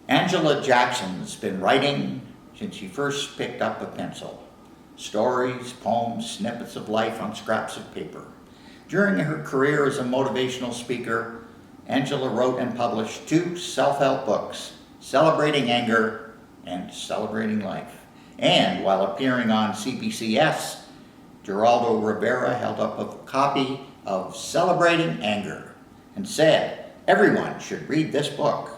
Angela Jackson's been writing since she first picked up a pencil. Stories, poems, snippets of life on scraps of paper. During her career as a motivational speaker, Angela wrote and published 2 self-help books, Celebrating Anger and Celebrating Life. And while appearing on CBCS, Geraldo Rivera held up a copy of Celebrating Anger and said, "Everyone should read this book."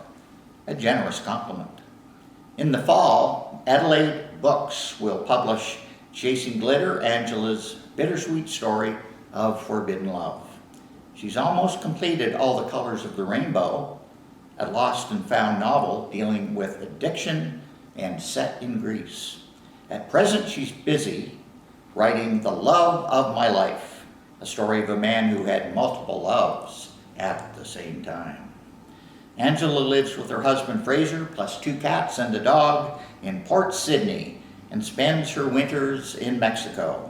A generous compliment. In the fall, Adelaide Books will publish Chasing Glitter, Angela's bittersweet story of forbidden love. She's almost completed All the Colors of the Rainbow, a lost and found novel dealing with addiction and set in Greece. At present, she's busy writing The Love of My Life, a story of a man who had multiple loves at the same time. Angela lives with her husband Fraser, plus 2 cats and a dog, in Port Sydney, and spends her winters in Mexico.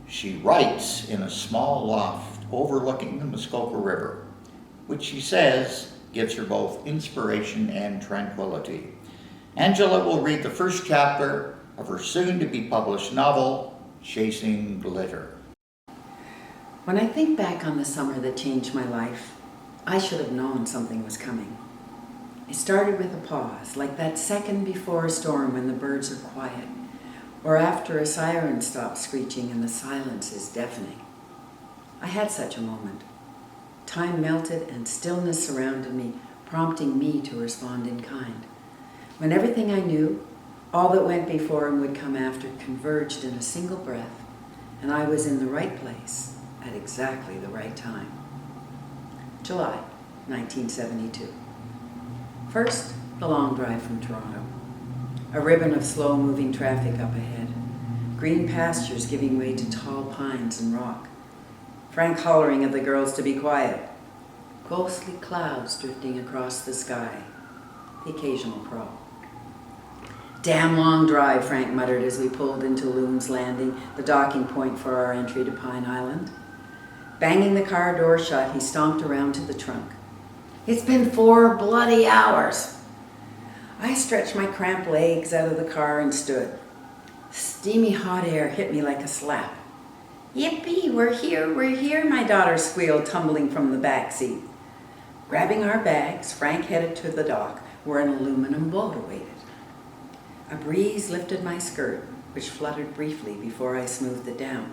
She writes in a small loft overlooking the Muskoka River, which she says gives her both inspiration and tranquility. Angela will read the first chapter of her soon-to-be-published novel, Chasing Glitter. When I think back on the summer that changed my life, I should have known something was coming. It started with a pause, like that second before a storm when the birds are quiet, or after a siren stops screeching and the silence is deafening. I had such a moment. Time melted and stillness surrounded me, prompting me to respond in kind. When everything I knew, all that went before and would come after, converged in a single breath, and I was in the right place at exactly the right time. July 1972. First, the long drive from Toronto. A ribbon of slow-moving traffic up ahead. Green pastures giving way to tall pines and rock. Frank hollering at the girls to be quiet. Ghostly clouds drifting across the sky. The occasional crawl. "Damn long drive," Frank muttered as we pulled into Loon's Landing, the docking point for our entry to Pine Island. Banging the car door shut, he stomped around to the trunk. "It's been 4 bloody hours." I stretched my cramped legs out of the car and stood. Steamy hot air hit me like a slap. "Yippee, we're here," my daughter squealed, tumbling from the back seat. Grabbing our bags, Frank headed to the dock where an aluminum boat awaited. A breeze lifted my skirt, which fluttered briefly before I smoothed it down.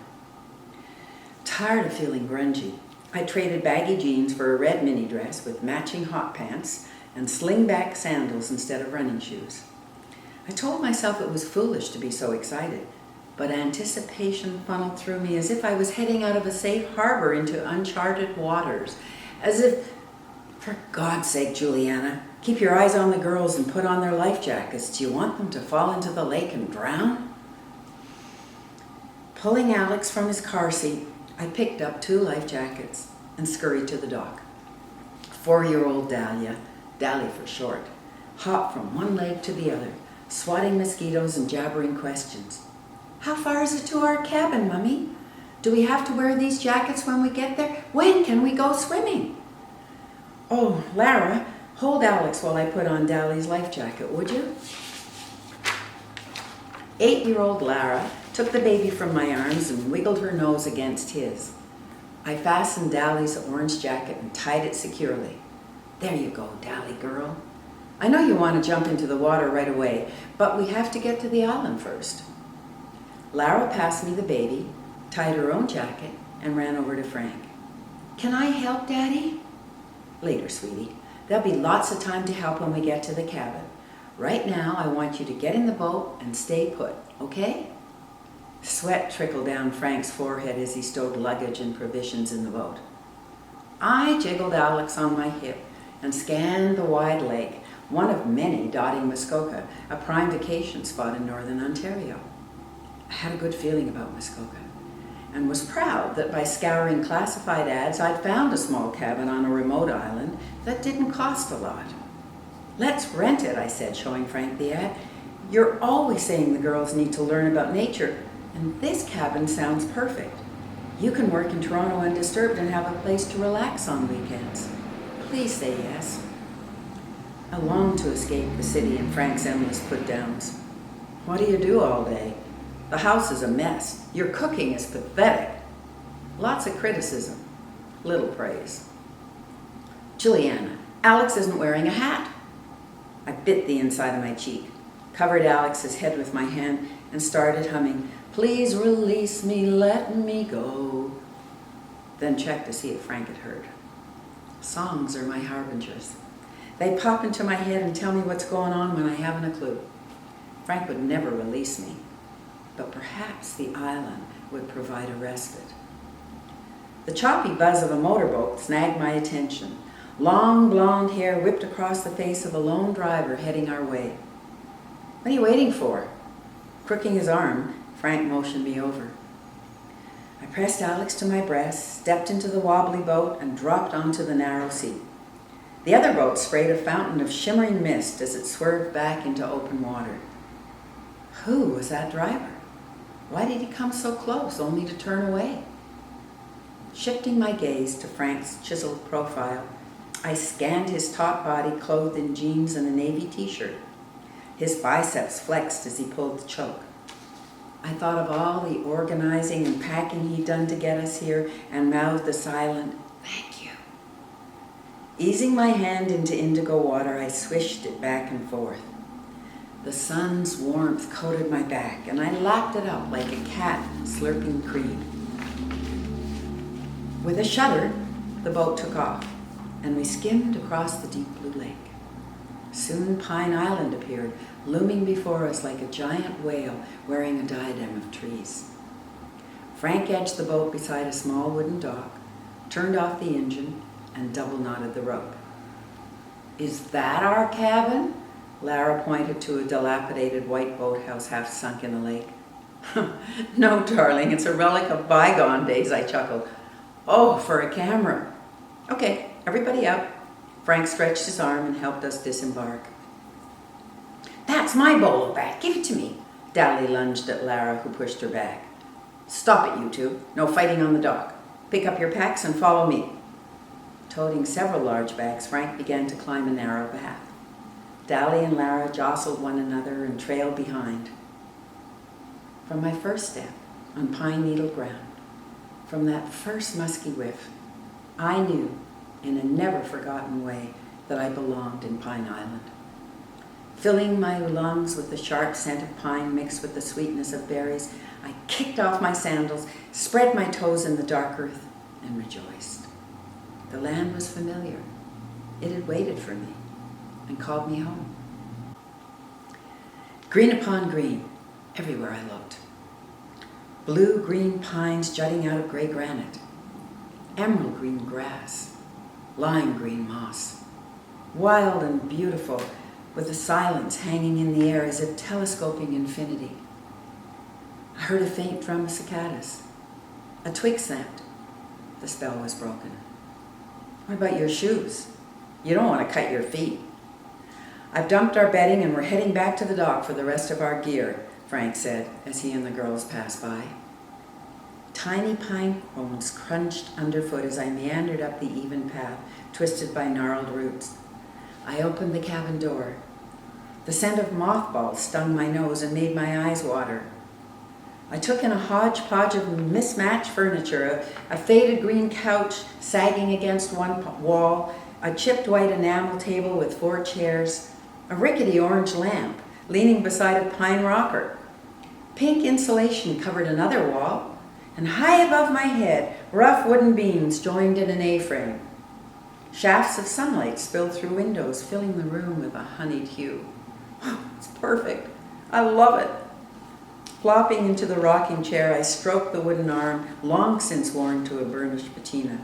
Tired of feeling grungy, I traded baggy jeans for a red mini dress with matching hot pants and sling-back sandals instead of running shoes. I told myself it was foolish to be so excited, but anticipation funneled through me as if I was heading out of a safe harbor into uncharted waters, as if, for God's sake, Juliana, keep your eyes on the girls and put on their life jackets. Do you want them to fall into the lake and drown? Pulling Alex from his car seat, I picked up 2 life jackets and scurried to the dock. 4-year-old Dahlia, Dally for short, hopped from one leg to the other, swatting mosquitoes and jabbering questions. "How far is it to our cabin, Mummy? Do we have to wear these jackets when we get there? When can we go swimming?" "Oh, Lara, hold Alex while I put on Dally's life jacket, would you?" 8-year-old Lara took the baby from my arms and wiggled her nose against his. I fastened Dally's orange jacket and tied it securely. "There you go, Dally girl. I know you want to jump into the water right away, but we have to get to the island first." Lara passed me the baby, tied her own jacket, and ran over to Frank. "Can I help, Daddy?" "Later, sweetie. There'll be lots of time to help when we get to the cabin. Right now, I want you to get in the boat and stay put, okay?" Sweat trickled down Frank's forehead as he stowed luggage and provisions in the boat. I jiggled Alex on my hip and scanned the wide lake, one of many dotting Muskoka, a prime vacation spot in northern Ontario. I had a good feeling about Muskoka and was proud that by scouring classified ads, I'd found a small cabin on a remote island that didn't cost a lot. "Let's rent it," I said, showing Frank the ad. "You're always saying the girls need to learn about nature, and this cabin sounds perfect. You can work in Toronto undisturbed and have a place to relax on weekends. Please say yes." I longed to escape the city and Frank's endless put-downs. What do you do all day? The house is a mess. Your cooking is pathetic. Lots of criticism, little praise. Juliana, Alex isn't wearing a hat. I bit the inside of my cheek, covered Alex's head with my hand, and started humming, "Please release me, let me go." Then checked to see if Frank had heard. Songs are my harbingers. They pop into my head and tell me what's going on when I haven't a clue. Frank would never release me, but perhaps the island would provide a respite. The choppy buzz of a motorboat snagged my attention. Long blonde hair whipped across the face of a lone driver heading our way. "What are you waiting for?" Crooking his arm, Frank motioned me over. I pressed Alex to my breast, stepped into the wobbly boat, and dropped onto the narrow seat. The other boat sprayed a fountain of shimmering mist as it swerved back into open water. Who was that driver? Why did he come so close, only to turn away? Shifting my gaze to Frank's chiseled profile, I scanned his taut body clothed in jeans and a navy t-shirt. His biceps flexed as he pulled the choke. I thought of all the organizing and packing he'd done to get us here and mouthed a silent, "Thank you." Easing my hand into indigo water, I swished it back and forth. The sun's warmth coated my back, and I lapped it up like a cat slurping cream. With a shudder, the boat took off, and we skimmed across the deep blue lake. Soon Pine Island appeared, looming before us like a giant whale wearing a diadem of trees. Frank edged the boat beside a small wooden dock, turned off the engine, and double-knotted the rope. "Is that our cabin?" Lara pointed to a dilapidated white boathouse half sunk in the lake. "No, darling, it's a relic of bygone days," I chuckled. "Oh, for a camera." "Okay, everybody up." Frank stretched his arm and helped us disembark. "That's my bolo bat. Give it to me." Dally lunged at Lara, who pushed her back. "Stop it, you two. No fighting on the dock. Pick up your packs and follow me." Toting several large bags, Frank began to climb a narrow path. Dally and Lara jostled one another and trailed behind. From my first step on pine needle ground, from that first musky whiff, I knew in a never-forgotten way that I belonged in Pine Island. Filling my lungs with the sharp scent of pine mixed with the sweetness of berries, I kicked off my sandals, spread my toes in the dark earth, and rejoiced. The land was familiar. It had waited for me and called me home. Green upon green, everywhere I looked. Blue-green pines jutting out of gray granite, emerald green grass, lime green moss, wild and beautiful, with the silence hanging in the air as if telescoping infinity. I heard a faint drum of cicadas. A twig snapped. The spell was broken. "What about your shoes? You don't want to cut your feet." "I've dumped our bedding and we're heading back to the dock for the rest of our gear," Frank said as he and the girls passed by. Tiny pine cones crunched underfoot as I meandered up the even path, twisted by gnarled roots. I opened the cabin door. The scent of mothballs stung my nose and made my eyes water. I took in a hodgepodge of mismatched furniture, a faded green couch sagging against one wall, a chipped white enamel table with 4 chairs, a rickety orange lamp leaning beside a pine rocker. Pink insulation covered another wall, and high above my head, rough wooden beams joined in an A-frame. Shafts of sunlight spilled through windows, filling the room with a honeyed hue. It's perfect. I love it. Flopping into the rocking chair, I stroked the wooden arm, long since worn to a burnished patina.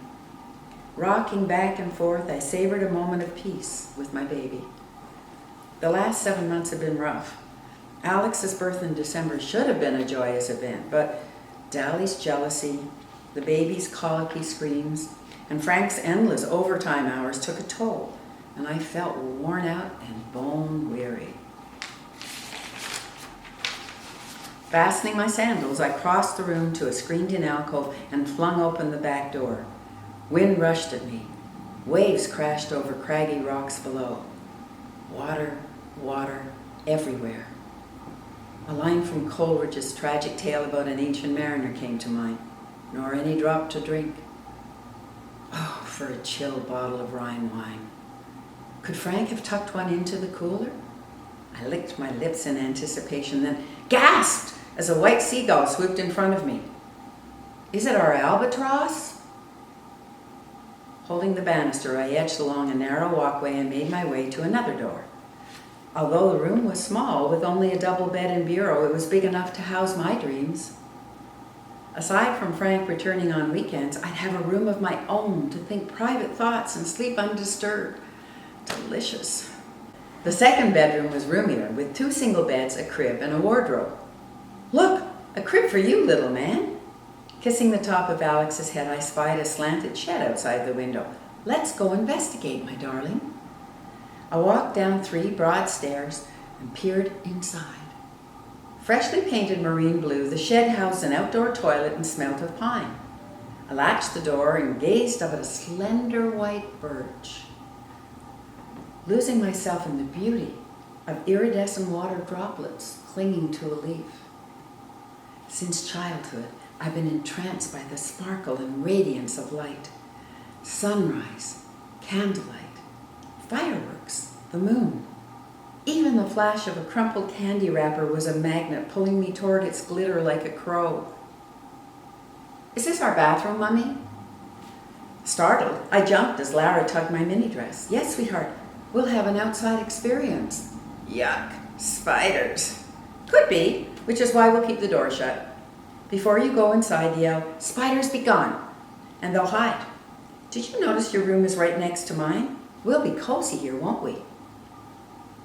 Rocking back and forth, I savored a moment of peace with my baby. The last 7 months had been rough. Alex's birth in December should have been a joyous event, but Dally's jealousy, the baby's colicky screams, and Frank's endless overtime hours took a toll, and I felt worn out and bone weary. Fastening my sandals, I crossed the room to a screened-in alcove and flung open the back door. Wind rushed at me. Waves crashed over craggy rocks below. everywhere. A line from Coleridge's tragic tale about an ancient mariner came to mind. Nor any drop to drink. Oh, for a chilled bottle of Rhine wine. Could Frank have tucked one into the cooler? I licked my lips in anticipation, then gasped as a white seagull swooped in front of me. Is it our albatross? Holding the banister, I edged along a narrow walkway and made my way to another door. Although the room was small, with only a double bed and bureau, it was big enough to house my dreams. Aside from Frank returning on weekends, I'd have a room of my own to think private thoughts and sleep undisturbed. Delicious. The second bedroom was roomier, with 2 single beds, a crib, and a wardrobe. Look, a crib for you, little man. Kissing the top of Alex's head, I spied a slanted shed outside the window. Let's go investigate, my darling. I walked down 3 broad stairs and peered inside. Freshly painted marine blue, the shed housed an outdoor toilet and smelt of pine. I latched the door and gazed up at a slender white birch, losing myself in the beauty of iridescent water droplets clinging to a leaf. Since childhood, I've been entranced by the sparkle and radiance of light. Sunrise, candlelight, fireworks, the moon. Even the flash of a crumpled candy wrapper was a magnet pulling me toward its glitter like a crow. Is this our bathroom, Mummy? Startled, I jumped as Lara tugged my mini dress. Yes, sweetheart, we'll have an outside experience. Yuck, spiders. Could be, which is why we'll keep the door shut. Before you go inside, yell, spiders be gone, and they'll hide. Did you notice your room is right next to mine? We'll be cozy here, won't we?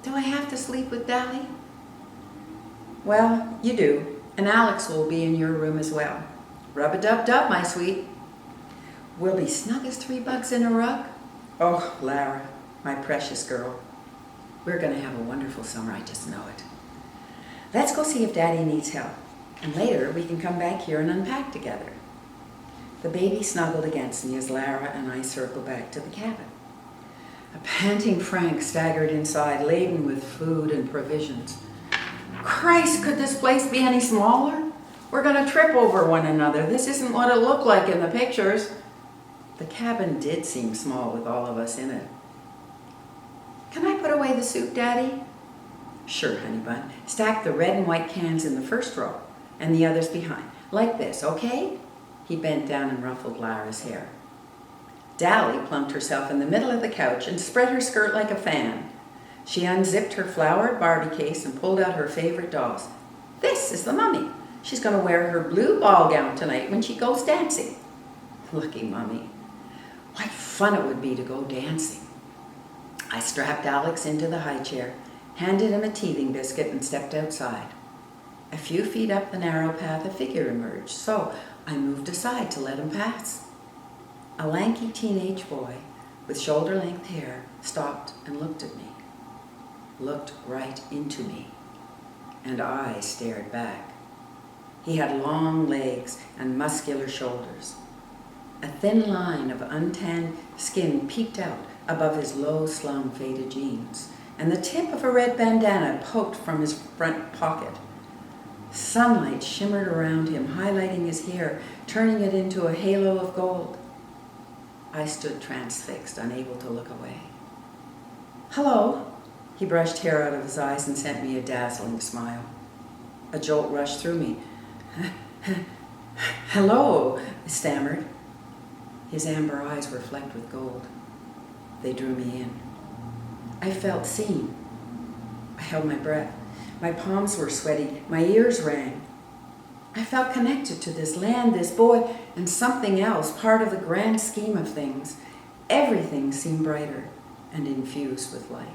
Do I have to sleep with Dally? Well, you do, and Alex will be in your room as well. Rub-a-dub-dub, my sweet. We'll be snug as 3 bugs in a rug. Oh, Lara, my precious girl. We're going to have a wonderful summer, I just know it. Let's go see if Daddy needs help, and later we can come back here and unpack together. The baby snuggled against me as Lara and I circled back to the cabin. A panting Frank staggered inside, laden with food and provisions. Christ, could this place be any smaller? We're going to trip over one another. This isn't what it looked like in the pictures. The cabin did seem small with all of us in it. Can I put away the soup, Daddy? Sure, honey bun. Stack the red and white cans in the first row and the others behind. Like this, okay? He bent down and ruffled Lara's hair. Dally plumped herself in the middle of the couch and spread her skirt like a fan. She unzipped her flowered Barbie case and pulled out her favorite dolls. This is the Mummy. She's going to wear her blue ball gown tonight when she goes dancing. Lucky Mummy. What fun it would be to go dancing. I strapped Alex into the high chair, handed him a teething biscuit, and stepped outside. A few feet up the narrow path, a figure emerged, so I moved aside to let him pass. A lanky teenage boy with shoulder-length hair stopped and looked at me, looked right into me, and I stared back. He had long legs and muscular shoulders. A thin line of untanned skin peeked out above his low-slung faded jeans, and the tip of a red bandana poked from his front pocket. Sunlight shimmered around him, highlighting his hair, turning it into a halo of gold. I stood transfixed, unable to look away. Hello. He brushed hair out of his eyes and sent me a dazzling smile. A jolt rushed through me. Hello, I stammered. His amber eyes were flecked with gold. They drew me in. I felt seen. I held my breath. My palms were sweaty. My ears rang. I felt connected to this land, this boy, and something else, part of the grand scheme of things. Everything seemed brighter and infused with light.